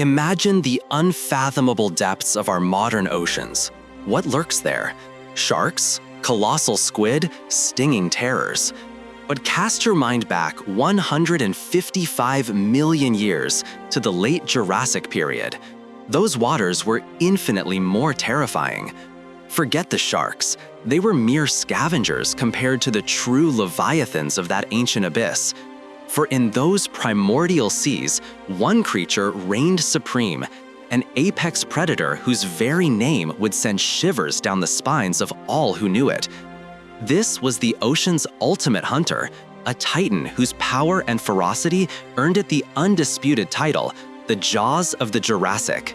Imagine the unfathomable depths of our modern oceans. What lurks there? Sharks? Colossal squid? Stinging terrors? But cast your mind back 155 million years to the Late Jurassic period. Those waters were infinitely more terrifying. Forget the sharks. They were mere scavengers compared to the true leviathans of that ancient abyss. For in those primordial seas, one creature reigned supreme, an apex predator whose very name would send shivers down the spines of all who knew it. This was the ocean's ultimate hunter, a titan whose power and ferocity earned it the undisputed title, the Jaws of the Jurassic.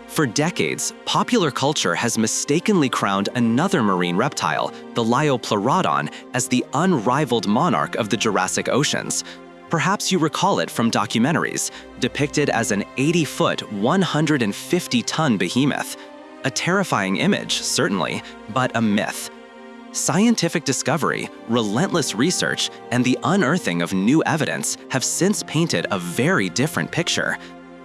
For decades, popular culture has mistakenly crowned another marine reptile, the Liopleurodon, as the unrivaled monarch of the Jurassic oceans. Perhaps you recall it from documentaries, depicted as an 80-foot, 150-ton behemoth. A terrifying image, certainly, but a myth. Scientific discovery, relentless research, and the unearthing of new evidence have since painted a very different picture.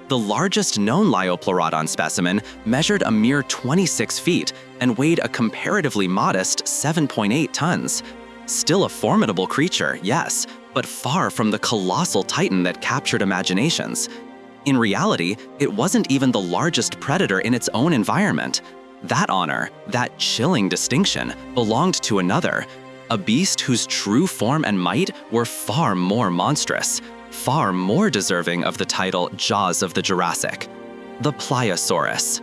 The largest known Liopleurodon specimen measured a mere 26 feet and weighed a comparatively modest 7.8 tons. Still a formidable creature, yes, but far from the colossal titan that captured imaginations. In reality, it wasn't even the largest predator in its own environment. That honor, that chilling distinction, belonged to another, a beast whose true form and might were far more monstrous, far more deserving of the title Jaws of the Jurassic, the Pliosaurus.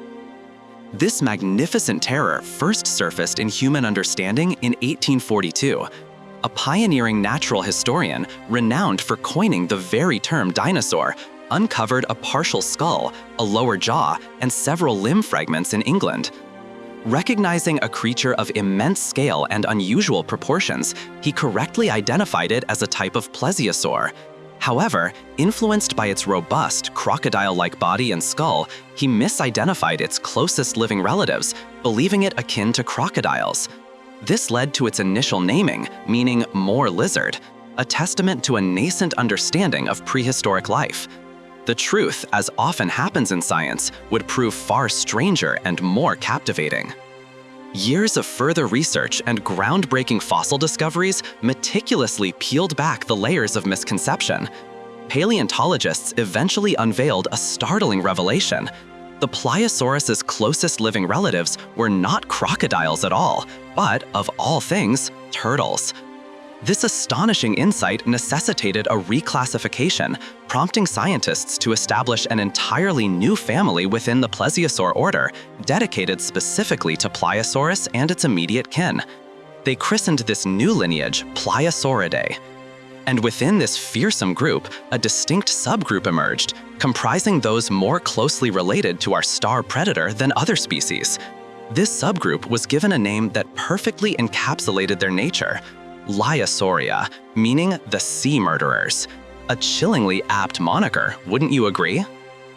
This magnificent terror first surfaced in human understanding in 1842. A pioneering natural historian, renowned for coining the very term dinosaur, uncovered a partial skull, a lower jaw, and several limb fragments in England. Recognizing a creature of immense scale and unusual proportions, he correctly identified it as a type of plesiosaur. However, influenced by its robust, crocodile-like body and skull, he misidentified its closest living relatives, believing it akin to crocodiles. This led to its initial naming, meaning more lizard, a testament to a nascent understanding of prehistoric life. The truth, as often happens in science, would prove far stranger and more captivating. Years of further research and groundbreaking fossil discoveries meticulously peeled back the layers of misconception. Paleontologists eventually unveiled a startling revelation. The Pliosaurus's closest living relatives were not crocodiles at all, but, of all things, turtles. This astonishing insight necessitated a reclassification, prompting scientists to establish an entirely new family within the plesiosaur order, dedicated specifically to Pliosaurus and its immediate kin. They christened this new lineage Pliosauridae. And within this fearsome group, a distinct subgroup emerged, comprising those more closely related to our star predator than other species. This subgroup was given a name that perfectly encapsulated their nature: Liosauria, meaning the sea murderers. A chillingly apt moniker, wouldn't you agree?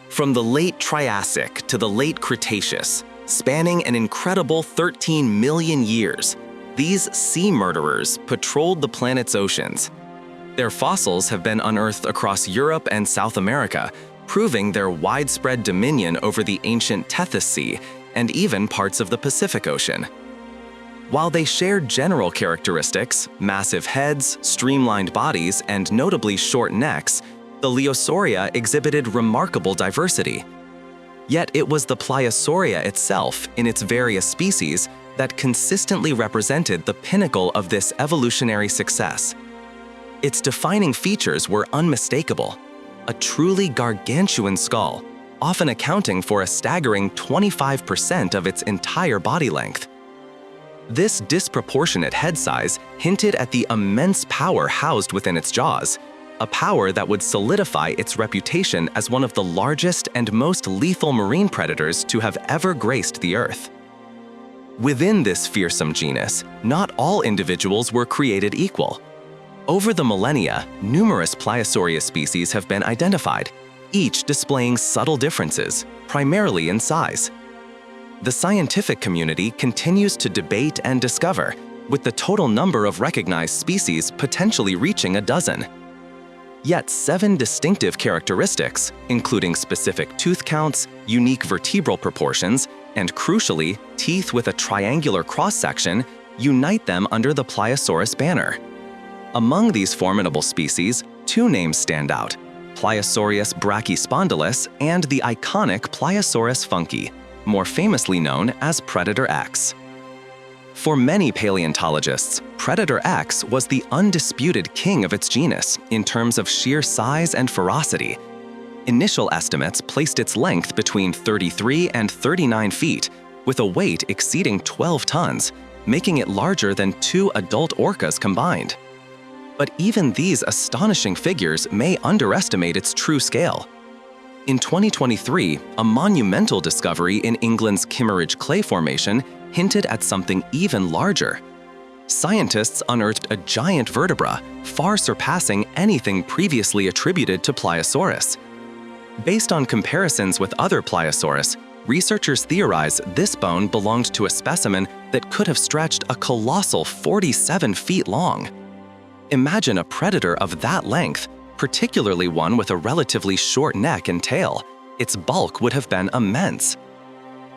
From the late Triassic to the late Cretaceous, spanning an incredible 13 million years, these sea murderers patrolled the planet's oceans. Their fossils have been unearthed across Europe and South America, proving their widespread dominion over the ancient Tethys Sea and even parts of the Pacific Ocean. While they shared general characteristics, massive heads, streamlined bodies, and notably short necks, the Liosauria exhibited remarkable diversity. Yet it was the Pliosauria itself, in its various species, that consistently represented the pinnacle of this evolutionary success. Its defining features were unmistakable: a truly gargantuan skull, often accounting for a staggering 25% of its entire body length. This disproportionate head size hinted at the immense power housed within its jaws, a power that would solidify its reputation as one of the largest and most lethal marine predators to have ever graced the Earth. Within this fearsome genus, not all individuals were created equal. Over the millennia, numerous Pliosauria species have been identified, each displaying subtle differences, primarily in size. The scientific community continues to debate and discover, with the total number of recognized species potentially reaching a dozen. Yet 7 distinctive characteristics, including specific tooth counts, unique vertebral proportions, and crucially, teeth with a triangular cross-section, unite them under the Pliosaurus banner. Among these formidable species, 2 names stand out: Pliosaurus brachyspondylus and the iconic Pliosaurus funky, more famously known as Predator X. For many paleontologists, Predator X was the undisputed king of its genus in terms of sheer size and ferocity. Initial estimates placed its length between 33 and 39 feet, with a weight exceeding 12 tons, making it larger than 2 adult orcas combined. But even these astonishing figures may underestimate its true scale. In 2023, a monumental discovery in England's Kimmeridge Clay Formation hinted at something even larger. Scientists unearthed a giant vertebra, far surpassing anything previously attributed to Pliosaurus. Based on comparisons with other Pliosaurus, researchers theorize this bone belonged to a specimen that could have stretched a colossal 47 feet long. Imagine a predator of that length, particularly one with a relatively short neck and tail. Its bulk would have been immense.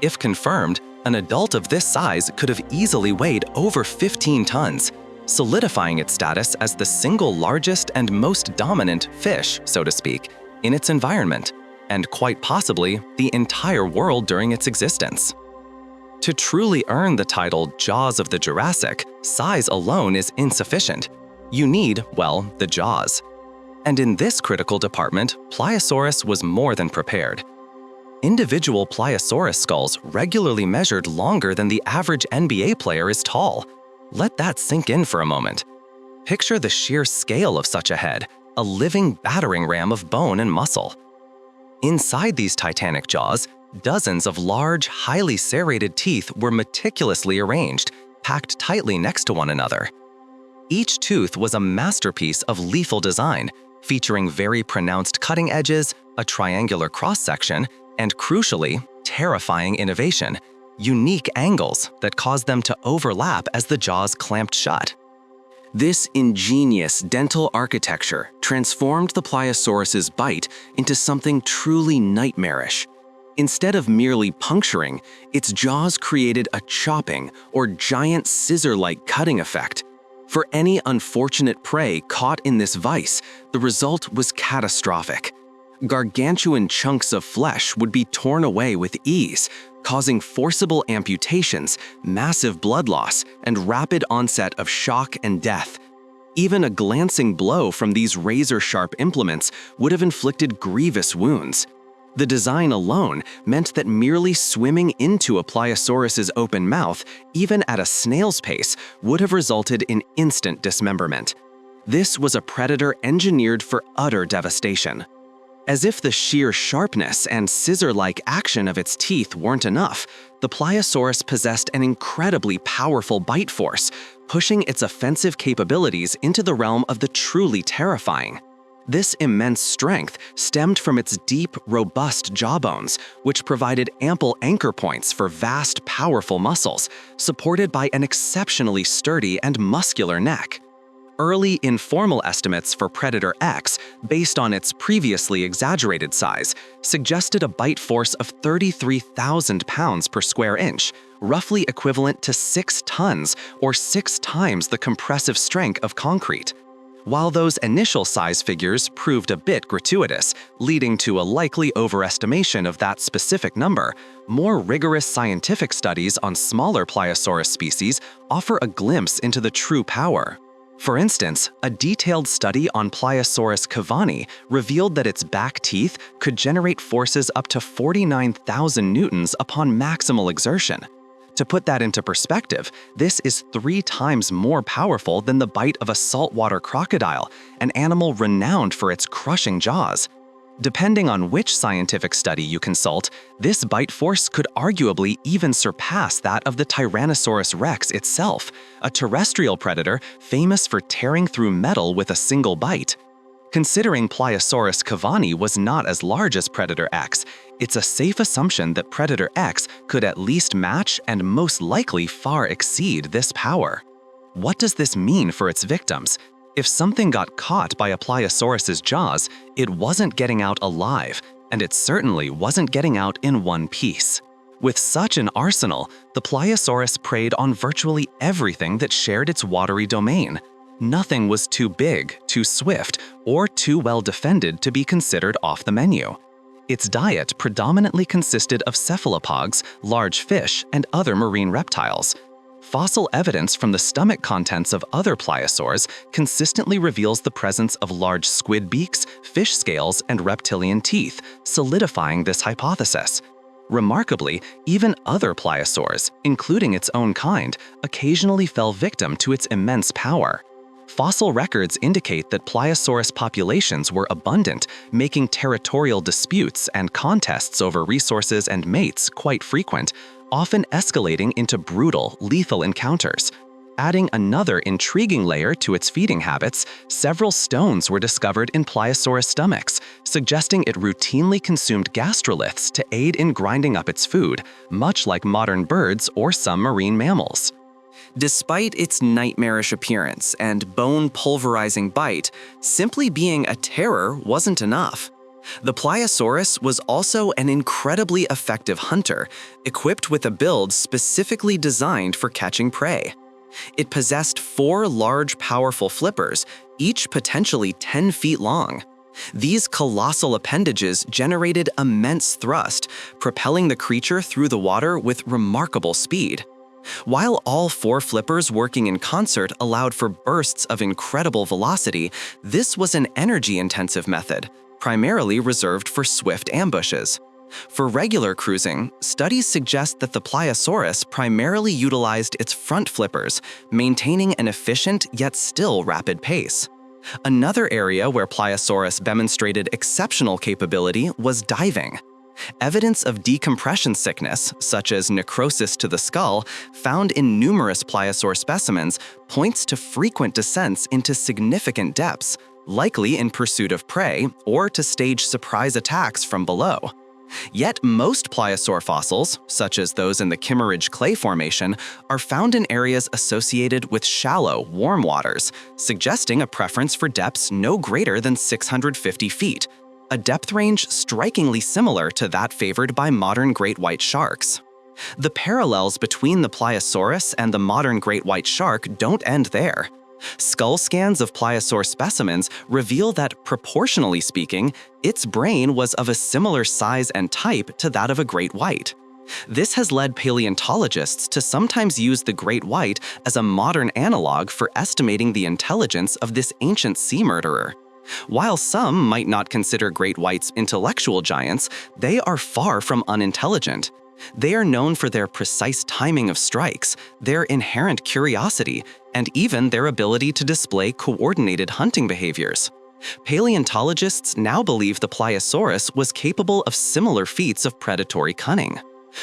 If confirmed, an adult of this size could have easily weighed over 15 tons, solidifying its status as the single largest and most dominant fish, so to speak, in its environment, and quite possibly the entire world during its existence. To truly earn the title Jaws of the Jurassic, size alone is insufficient. You need, well, the jaws. And in this critical department, Pliosaurus was more than prepared. Individual Pliosaurus skulls regularly measured longer than the average NBA player is tall. Let that sink in for a moment. Picture the sheer scale of such a head, a living battering ram of bone and muscle. Inside these titanic jaws, dozens of large, highly serrated teeth were meticulously arranged, packed tightly next to one another. Each tooth was a masterpiece of lethal design, featuring very pronounced cutting edges, a triangular cross-section, and crucially, terrifying innovation, unique angles that caused them to overlap as the jaws clamped shut. This ingenious dental architecture transformed the Pliosaurus's bite into something truly nightmarish. Instead of merely puncturing, its jaws created a chopping or giant scissor-like cutting effect. For any unfortunate prey caught in this vice, the result was catastrophic. Gargantuan chunks of flesh would be torn away with ease, causing forcible amputations, massive blood loss, and rapid onset of shock and death. Even a glancing blow from these razor-sharp implements would have inflicted grievous wounds. The design alone meant that merely swimming into a Pliosaurus's open mouth, even at a snail's pace, would have resulted in instant dismemberment. This was a predator engineered for utter devastation. As if the sheer sharpness and scissor-like action of its teeth weren't enough, the Pliosaurus possessed an incredibly powerful bite force, pushing its offensive capabilities into the realm of the truly terrifying. This immense strength stemmed from its deep, robust jawbones, which provided ample anchor points for vast, powerful muscles, supported by an exceptionally sturdy and muscular neck. Early informal estimates for Predator X, based on its previously exaggerated size, suggested a bite force of 33,000 pounds per square inch, roughly equivalent to 6 tons or 6 times the compressive strength of concrete. While those initial size figures proved a bit gratuitous, leading to a likely overestimation of that specific number, more rigorous scientific studies on smaller Pliosaurus species offer a glimpse into the true power. For instance, a detailed study on Pliosaurus cavani revealed that its back teeth could generate forces up to 49,000 newtons upon maximal exertion. To put that into perspective, this is 3 times more powerful than the bite of a saltwater crocodile, an animal renowned for its crushing jaws. Depending on which scientific study you consult, this bite force could arguably even surpass that of the Tyrannosaurus rex itself, a terrestrial predator famous for tearing through metal with a single bite. Considering Pliosaurus cavani was not as large as Predator X, it's a safe assumption that Predator X could at least match and most likely far exceed this power. What does this mean for its victims? If something got caught by a Pliosaurus's jaws, it wasn't getting out alive, and it certainly wasn't getting out in one piece. With such an arsenal, the Pliosaurus preyed on virtually everything that shared its watery domain. Nothing was too big, too swift, or too well defended to be considered off the menu. Its diet predominantly consisted of cephalopods, large fish, and other marine reptiles. Fossil evidence from the stomach contents of other pliosaurs consistently reveals the presence of large squid beaks, fish scales, and reptilian teeth, solidifying this hypothesis. Remarkably, even other pliosaurs, including its own kind, occasionally fell victim to its immense power. Fossil records indicate that Pliosaurus populations were abundant, making territorial disputes and contests over resources and mates quite frequent, often escalating into brutal, lethal encounters. Adding another intriguing layer to its feeding habits, several stones were discovered in Pliosaurus stomachs, suggesting it routinely consumed gastroliths to aid in grinding up its food, much like modern birds or some marine mammals. Despite its nightmarish appearance and bone-pulverizing bite, simply being a terror wasn't enough. The Pliosaurus was also an incredibly effective hunter, equipped with a build specifically designed for catching prey. It possessed 4 large, powerful flippers, each potentially 10 feet long. These colossal appendages generated immense thrust, propelling the creature through the water with remarkable speed. While all 4 flippers working in concert allowed for bursts of incredible velocity, this was an energy-intensive method, primarily reserved for swift ambushes. For regular cruising, studies suggest that the Pliosaurus primarily utilized its front flippers, maintaining an efficient yet still rapid pace. Another area where Pliosaurus demonstrated exceptional capability was diving. Evidence of decompression sickness, such as necrosis to the skull, found in numerous pliosaur specimens, points to frequent descents into significant depths, likely in pursuit of prey or to stage surprise attacks from below. Yet most pliosaur fossils, such as those in the Kimmeridge Clay Formation, are found in areas associated with shallow, warm waters, suggesting a preference for depths no greater than 650 feet, a depth range strikingly similar to that favored by modern great white sharks. The parallels between the Pliosaurus and the modern great white shark don't end there. Skull scans of pliosaur specimens reveal that, proportionally speaking, its brain was of a similar size and type to that of a great white. This has led paleontologists to sometimes use the great white as a modern analog for estimating the intelligence of this ancient sea murderer. While some might not consider great whites intellectual giants, they are far from unintelligent. They are known for their precise timing of strikes, their inherent curiosity, and even their ability to display coordinated hunting behaviors. Paleontologists now believe the Pliosaurus was capable of similar feats of predatory cunning.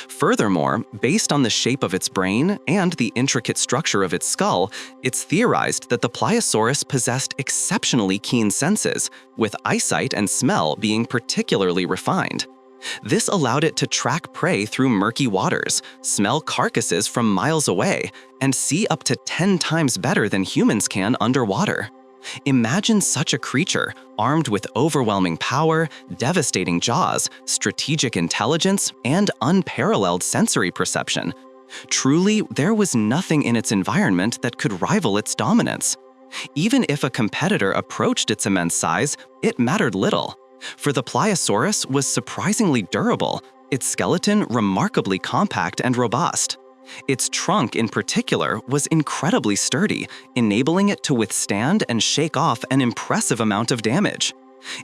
Furthermore, based on the shape of its brain and the intricate structure of its skull, it's theorized that the Pliosaurus possessed exceptionally keen senses, with eyesight and smell being particularly refined. This allowed it to track prey through murky waters, smell carcasses from miles away, and see up to 10 times better than humans can underwater. Imagine such a creature, armed with overwhelming power, devastating jaws, strategic intelligence, and unparalleled sensory perception. Truly, there was nothing in its environment that could rival its dominance. Even if a competitor approached its immense size, it mattered little. For the Pliosaurus was surprisingly durable, its skeleton remarkably compact and robust. Its trunk in particular was incredibly sturdy, enabling it to withstand and shake off an impressive amount of damage.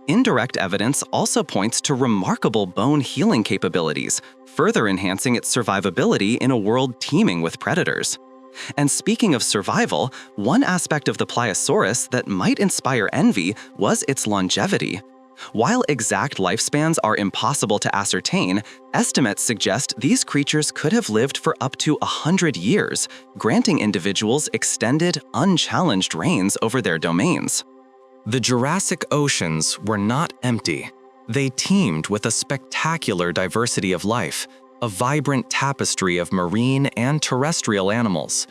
Indirect evidence also points to remarkable bone healing capabilities, further enhancing its survivability in a world teeming with predators. And speaking of survival, one aspect of the Pliosaurus that might inspire envy was its longevity. While exact lifespans are impossible to ascertain, estimates suggest these creatures could have lived for up to 100 years, granting individuals extended, unchallenged reigns over their domains. The Jurassic oceans were not empty. They teemed with a spectacular diversity of life, a vibrant tapestry of marine and terrestrial animals.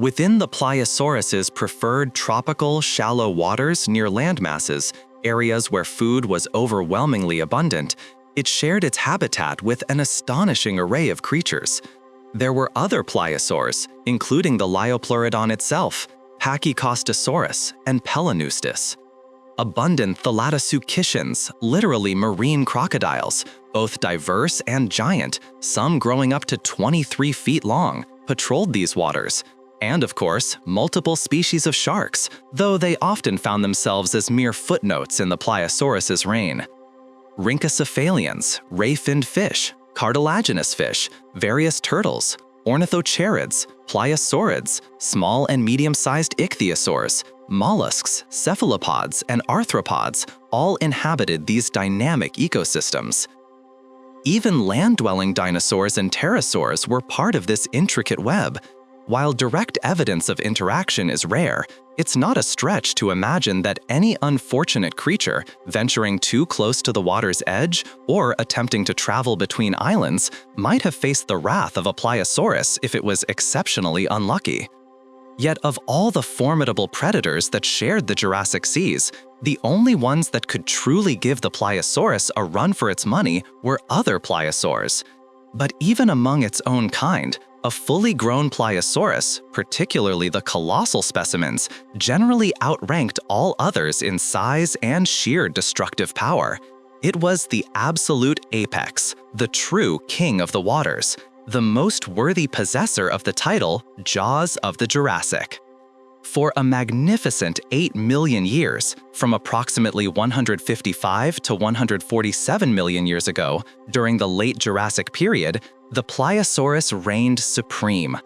Within the Pliosaurus's preferred tropical, shallow waters near landmasses, areas where food was overwhelmingly abundant, it shared its habitat with an astonishing array of creatures. There were other pliosaurs, including the Liopleurodon itself, Pachycostosaurus, and Peleoneustis. Abundant thalattosuchicians, literally marine crocodiles, both diverse and giant, some growing up to 23 feet long, patrolled these waters. And of course, multiple species of sharks, though they often found themselves as mere footnotes in the Pliosaurus's reign. Rhynchocephalians, ray-finned fish, cartilaginous fish, various turtles, ornithocherids, pliosaurids, small and medium-sized ichthyosaurs, mollusks, cephalopods, and arthropods all inhabited these dynamic ecosystems. Even land-dwelling dinosaurs and pterosaurs were part of this intricate web. While direct evidence of interaction is rare, it's not a stretch to imagine that any unfortunate creature venturing too close to the water's edge or attempting to travel between islands might have faced the wrath of a pliosaurus if it was exceptionally unlucky. Yet of all the formidable predators that shared the Jurassic seas, the only ones that could truly give the Pliosaurus a run for its money were other pliosaurs. But even among its own kind, a fully grown Pliosaurus, particularly the colossal specimens, generally outranked all others in size and sheer destructive power. It was the absolute apex, the true king of the waters, the most worthy possessor of the title Jaws of the Jurassic. For a magnificent 8 million years, from approximately 155 to 147 million years ago, during the Late Jurassic period, the Pliosaurus reigned supreme.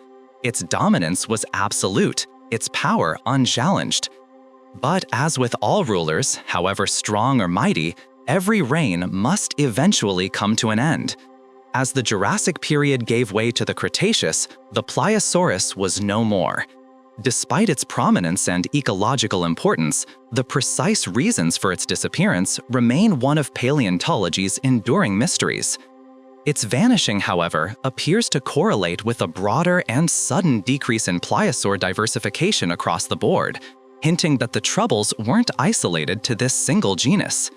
Its dominance was absolute, its power unchallenged. But as with all rulers, however strong or mighty, every reign must eventually come to an end. As the Jurassic period gave way to the Cretaceous, the Pliosaurus was no more. Despite its prominence and ecological importance, the precise reasons for its disappearance remain one of paleontology's enduring mysteries. Its vanishing, however, appears to correlate with a broader and sudden decrease in pliosaur diversification across the board, hinting that the troubles weren't isolated to this single genus.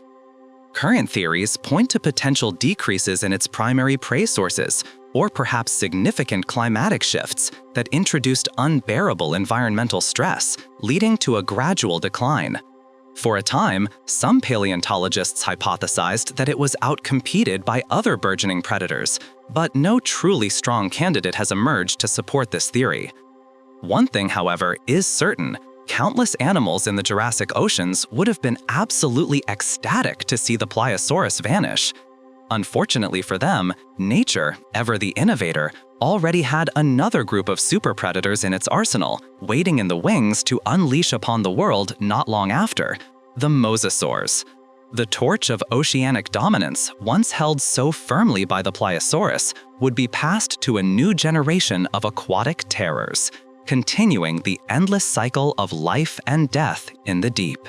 Current theories point to potential decreases in its primary prey sources, or perhaps significant climatic shifts that introduced unbearable environmental stress, leading to a gradual decline. For a time, some paleontologists hypothesized that it was outcompeted by other burgeoning predators, but no truly strong candidate has emerged to support this theory. One thing, however, is certain: countless animals in the Jurassic oceans would have been absolutely ecstatic to see the Pliosaurus vanish. Unfortunately for them, nature, ever the innovator, already had another group of super predators in its arsenal, waiting in the wings to unleash upon the world not long after: the mosasaurs. The torch of oceanic dominance, once held so firmly by the Pliosaurus, would be passed to a new generation of aquatic terrors, continuing the endless cycle of life and death in the deep.